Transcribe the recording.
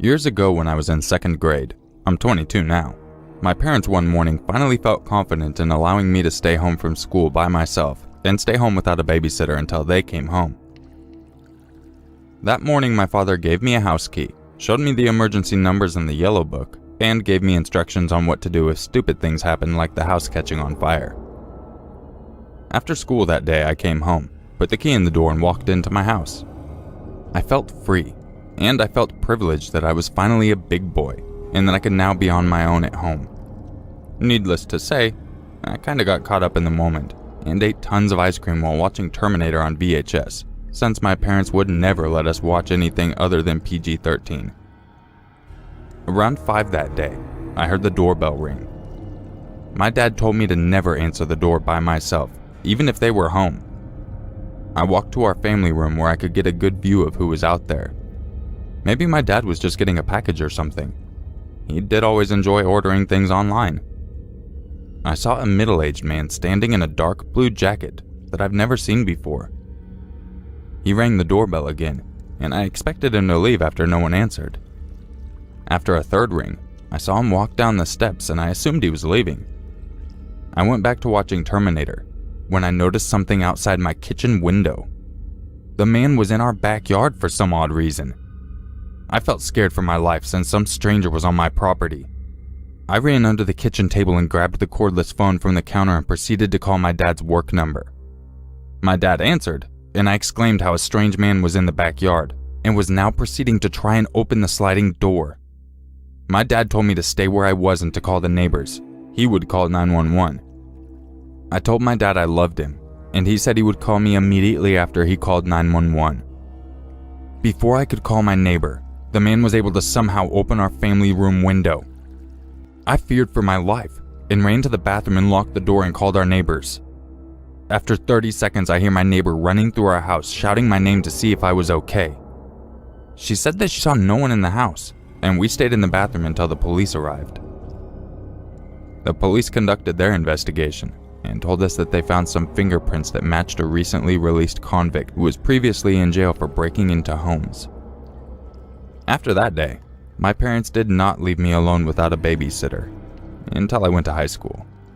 Years ago when I was in second grade, I'm 22 now, my parents one morning finally felt confident in allowing me to stay home from school by myself and stay home without a babysitter until they came home. That morning my father gave me a house key, showed me the emergency numbers in the yellow book, and gave me instructions on what to do if stupid things happen like the house catching on fire. After school that day I came home, put the key in the door and walked into my house. I felt free, and I felt privileged that I was finally a big boy and that I could now be on my own at home. Needless to say, I kinda got caught up in the moment and ate tons of ice cream while watching Terminator on VHS, since my parents would never let us watch anything other than PG-13. Around 5 that day, I heard the doorbell ring. My dad told me to never answer the door by myself, even if they were home. I walked to our family room where I could get a good view of who was out there. Maybe my dad was just getting a package or something. He did always enjoy ordering things online. I saw a middle-aged man standing in a dark blue jacket that I've never seen before. He rang the doorbell again, and I expected him to leave after no one answered. After a third ring, I saw him walk down the steps and I assumed he was leaving. I went back to watching Terminator when I noticed something outside my kitchen window. The man was in our backyard for some odd reason. I felt scared for my life since some stranger was on my property. I ran under the kitchen table and grabbed the cordless phone from the counter and proceeded to call my dad's work number. My dad answered, and I exclaimed how a strange man was in the backyard and was now proceeding to try and open the sliding door. My dad told me to stay where I was and to call the neighbors. He would call 911. I told my dad I loved him, and he said he would call me immediately after he called 911. Before I could call my neighbor, the man was able to somehow open our family room window. I feared for my life and ran to the bathroom and locked the door and called our neighbors. After 30 seconds, I hear my neighbor running through our house, shouting my name to see if I was okay. She said that she saw no one in the house, and we stayed in the bathroom until the police arrived. The police conducted their investigation and told us that they found some fingerprints that matched a recently released convict who was previously in jail for breaking into homes. After that day, my parents did not leave me alone without a babysitter until I went to high school.